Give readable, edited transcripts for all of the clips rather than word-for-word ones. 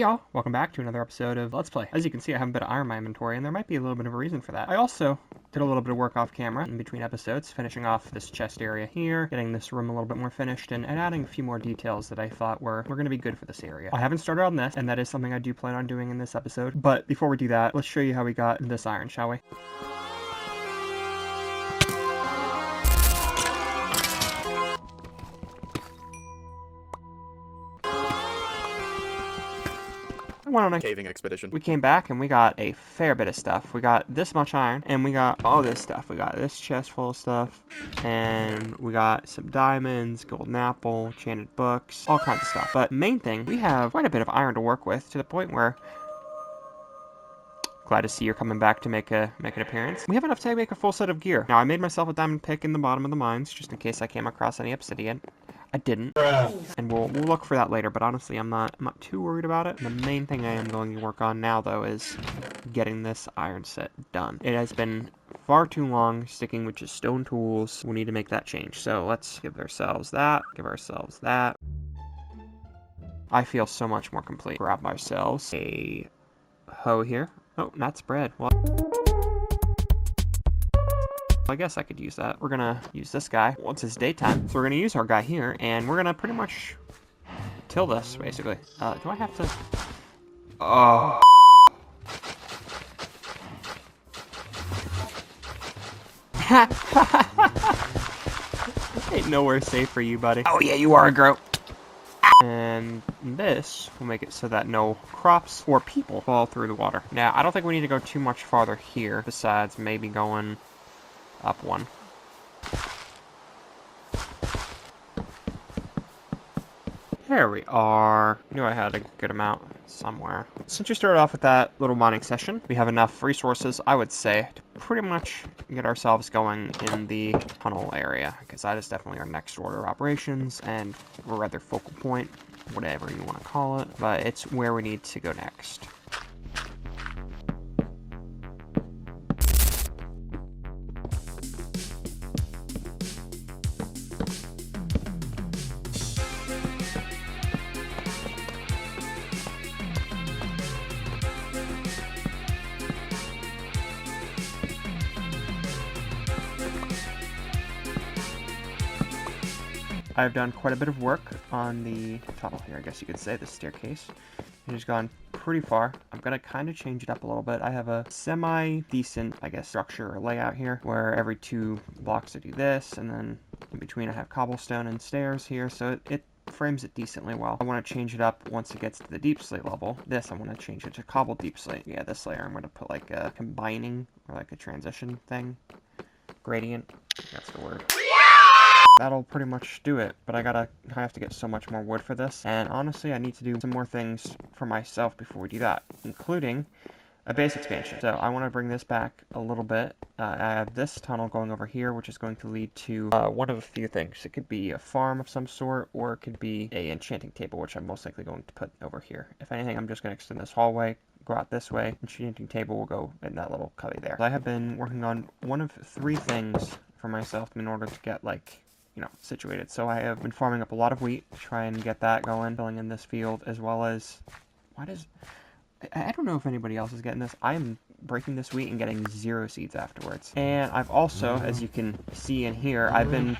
Hey y'all, welcome back to another episode of Let's Play. As you can see, I have a bit of iron in my inventory, and there might be a little bit of a reason for that. I also did a little bit of work off camera in between episodes, finishing off this chest area here, getting this room a little bit more finished, and adding a few more details that I thought were going to be good for this area. I haven't started on this, and that is something I do plan on doing in this episode, but before we do that, let's show you how we got this iron, shall we? Went on a caving expedition. We came back and we got a fair bit of stuff. We got this much iron and we got all this stuff. We got this chest full of stuff and we got some diamonds, golden apple, enchanted books, all kinds of stuff. But main thing, we have quite a bit of iron to work with to the point where glad to see you're coming back to make an appearance. We have enough to make a full set of gear. Now I made myself a diamond pick in the bottom of the mines just in case I came across any obsidian. I didn't, and we'll look for that later, but honestly, I'm not too worried about it. The main thing I am going to work on now, though, is getting this iron set done. It has been far too long sticking with just stone tools. We need to make that change, so let's give ourselves that, give ourselves that. I feel so much more complete. Grab ourselves a hoe here. Oh, not spread. Well, I guess I could use that. We're gonna use this guy. Well, it's his daytime, so we're gonna use our guy here, and we're gonna pretty much till this, basically. Do I have to... Oh. Ain't nowhere safe for you, buddy. Oh yeah, you are a groat. And this will make it so that no crops or people fall through the water. Now, I don't think we need to go too much farther here, besides maybe going up one. There we are. Knew I had a good amount somewhere. Since we started off with that little mining session, we have enough resources, I would say, to pretty much get ourselves going in the tunnel area, because that is definitely our next order of operations, and or rather focal point, whatever you want to call it, but it's where we need to go next. I've done quite a bit of work on the tunnel here, I guess you could say, the staircase. It has gone pretty far. I'm going to kind of change it up a little bit. I have a semi-decent, I guess, structure or layout here, where every 2 blocks I do this, and then in between I have cobblestone and stairs here, so it frames it decently well. I want to change it up once it gets to the deep slate level. This, I want to change it to cobble deep slate. Yeah, this layer I'm going to put like a combining, or like a transition thing. Gradient, that's the word. That'll pretty much do it, but I have to get so much more wood for this, and honestly I need to do some more things for myself before we do that, including a base expansion. So I want to bring this back a little bit. I have this tunnel going over here, which is going to lead to one of a few things. It could be a farm of some sort, or it could be a enchanting table, which I'm most likely going to put over here. If anything, I'm just going to extend this hallway, go out this way, enchanting table will go in that little cubby there. I have been working on one of 3 things for myself in order to get, like, you know, situated. So I have been farming up a lot of wheat to try and get that going, filling in this field, as well as, I don't know if anybody else is getting this. I am breaking this wheat and getting 0 seeds afterwards. And I've also, as you can see in here, I've been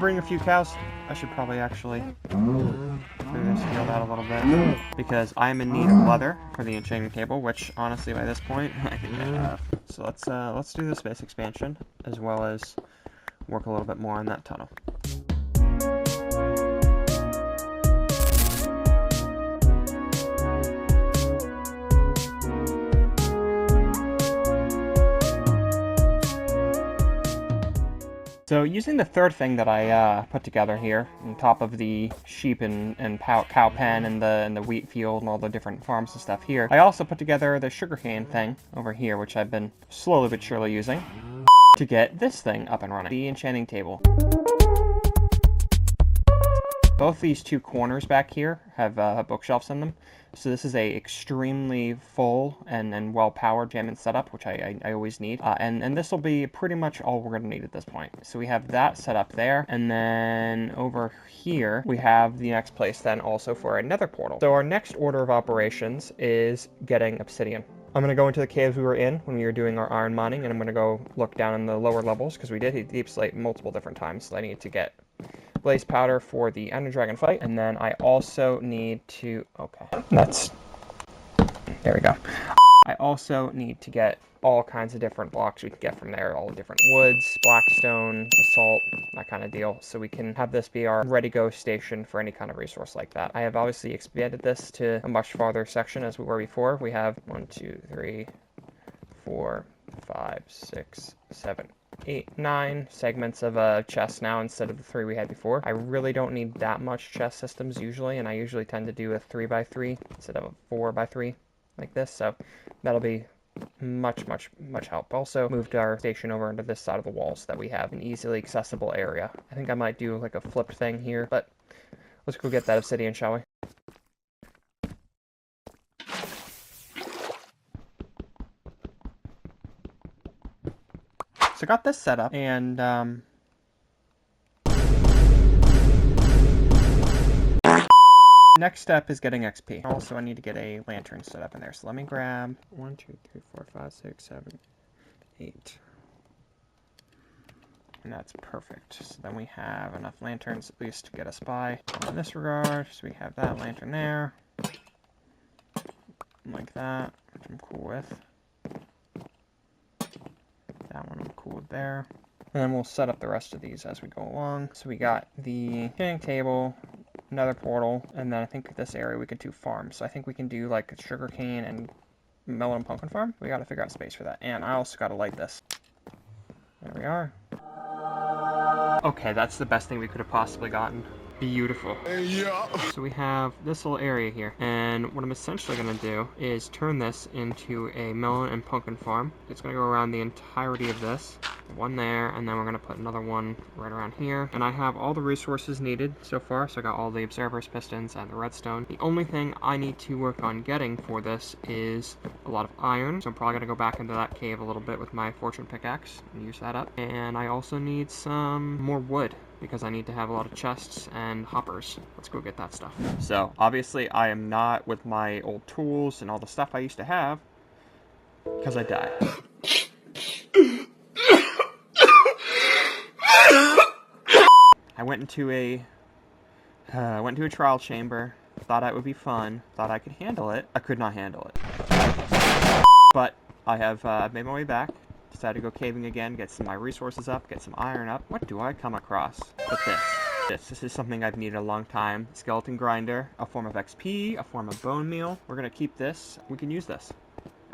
bringing a few cows. I should probably actually clear this field out a little bit, because I'm in need of leather for the enchanting table, which honestly by this point I think I have. So let's do this base expansion, as well as work a little bit more on that tunnel. So using the third thing that I put together here, on top of the sheep and cow pen and the wheat field and all the different farms and stuff here, I also put together the sugarcane thing over here, which I've been slowly but surely using to get this thing up and running, the enchanting table. Both these two corners back here have bookshelves in them. So this is a extremely full and well-powered jamming setup, which I always need. And this will be pretty much all we're going to need at this point. So we have that set up there. And then over here, we have the next place then also for a nether portal. So our next order of operations is getting obsidian. I'm going to go into the caves we were in when we were doing our iron mining, and I'm going to go look down in the lower levels, because we did hit deep slate multiple different times, so I need to get blaze powder for the Ender Dragon fight, and then I also need to... Okay, there we go. I also need to get all kinds of different blocks we can get from there, all the different woods, blackstone, basalt, that kind of deal, so we can have this be our ready-go station for any kind of resource like that. I have obviously expanded this to a much farther section as we were before. We have 1, 2, 3, 4, 5, 6, 7, 8, 9 segments of chests now instead of the 3 we had before. I really don't need that much chest systems usually, and I usually tend to do a 3x3 instead of a 4x3 like this, so that'll be much help. Also moved our station over into this side of the wall so that we have an easily accessible area. I think I might do like a flipped thing here, but let's go get that obsidian, shall we? So I got this set up, and next step is getting XP. Also, I need to get a lantern set up in there. So let me grab 1, 2, 3, 4, 5, 6, 7, 8. And that's perfect. So then we have enough lanterns at least to get us by in this regard. So we have that lantern there. Like that, which I'm cool with. That one I'm cool with there. And then we'll set up the rest of these as we go along. So we got the enchanting table, another portal, and then I think this area we could do farms. So I think we can do like a sugarcane and melon and pumpkin farm. We got to figure out space for that. And I also got to light this. There we are. Okay, that's the best thing we could have possibly gotten. Beautiful. Yeah. So we have this little area here, and what I'm essentially going to do is turn this into a melon and pumpkin farm. It's going to go around the entirety of this. One there, and then we're going to put another one right around here. And I have all the resources needed so far, so I got all the observers, pistons, and the redstone. The only thing I need to work on getting for this is a lot of iron, so I'm probably going to go back into that cave a little bit with my fortune pickaxe and use that up. And I also need some more wood, because I need to have a lot of chests and hoppers. Let's go get that stuff. So, obviously, I am not with my old tools and all the stuff I used to have, because I died. I went into a trial chamber, thought it would be fun, thought I could handle it. I could not handle it. But I have made my way back. Decided to go caving again, get some of my resources up, get some iron up. What do I come across? But this is something I've needed a long time. Skeleton grinder, a form of XP, a form of bone meal. We're gonna keep this. We can use this.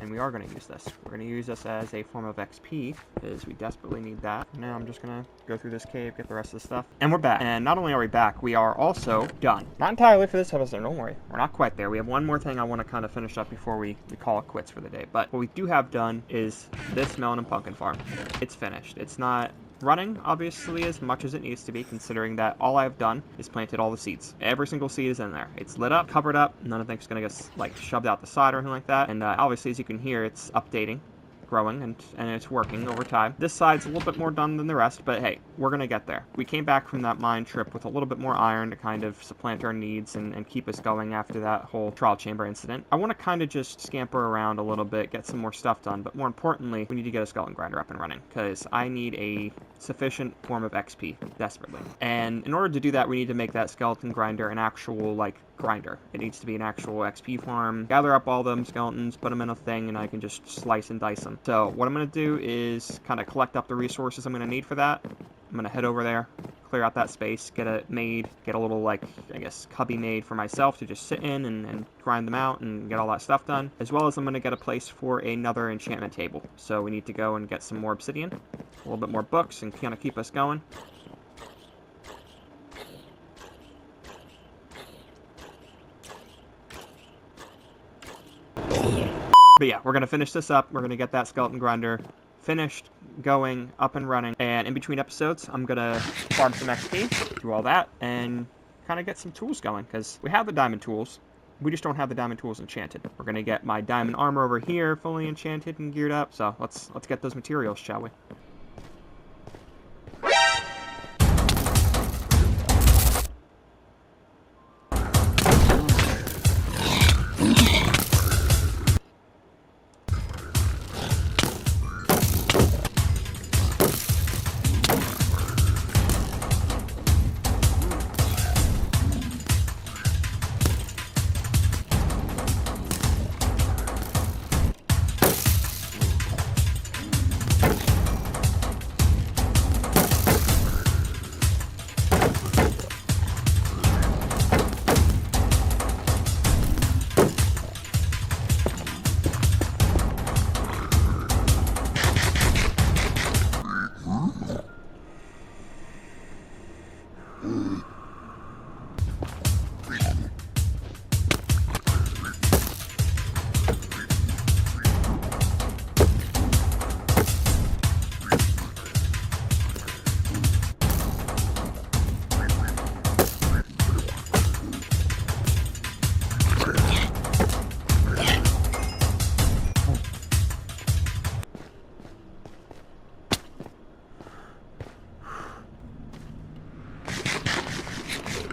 And we are going to use this. We're going to use this as a form of XP, because we desperately need that. Now I'm just going to go through this cave, get the rest of the stuff. And we're back. And not only are we back, we are also done. Not entirely for this episode, don't worry. We're not quite there. We have one more thing I want to kind of finish up before we call it quits for the day. But what we do have done is this melon and pumpkin farm. It's finished. It's not running, obviously, as much as it needs to be, considering that all I've done is planted all the seeds. Every single seed is in there. It's lit up, covered up, none of it's going to get, like, shoved out the side or anything like that, and obviously, as you can hear, it's updating, growing, and it's working over time. This side's a little bit more done than the rest, but hey, we're going to get there. We came back from that mine trip with a little bit more iron to kind of supplant our needs and keep us going after that whole trial chamber incident. I want to kind of just scamper around a little bit, get some more stuff done, but more importantly, we need to get a skeleton grinder up and running, because I need a sufficient form of XP, desperately. And in order to do that, we need to make that skeleton grinder an actual, like, grinder. It needs to be an actual XP farm. Gather up all them skeletons, put them in a thing, and I can just slice and dice them. So what I'm going to do is kind of collect up the resources I'm going to need for that. I'm going to head over there, clear out that space, get it made, get a little, like, I guess, cubby made for myself to just sit in and grind them out and get all that stuff done, as well as I'm going to get a place for another enchantment table. So we need to go and get some more obsidian, a little bit more books, and kind of keep us going. But yeah, we're going to finish this up. We're going to get that skeleton grinder finished, going, up and running. And in between episodes, I'm going to farm some XP, do all that, and kind of get some tools going, because we have the diamond tools. We just don't have the diamond tools enchanted. We're going to get my diamond armor over here fully enchanted and geared up. So let's get those materials, shall we?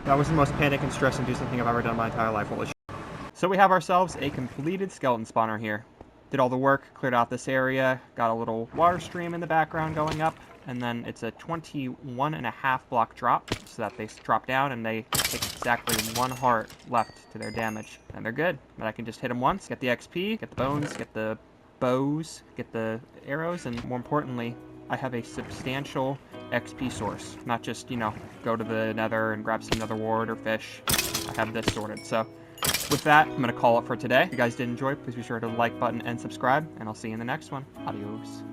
That was the most panic and stress-inducing thing I've ever done in my entire life. Holy shit. So we have ourselves a completed skeleton spawner here. Did all the work, cleared out this area, got a little water stream in the background going up, and then it's a 21.5 block drop, so that they drop down and they take exactly 1 heart left to their damage. And they're good. But I can just hit them once, get the XP, get the bones, get the bows, get the arrows, and more importantly, I have a substantial XP source. Not just, you know, go to the nether and grab some nether wart or fish. I have this sorted. So with that, I'm going to call it for today. If you guys did enjoy, please be sure to like button and subscribe, and I'll see you in the next one. Adios.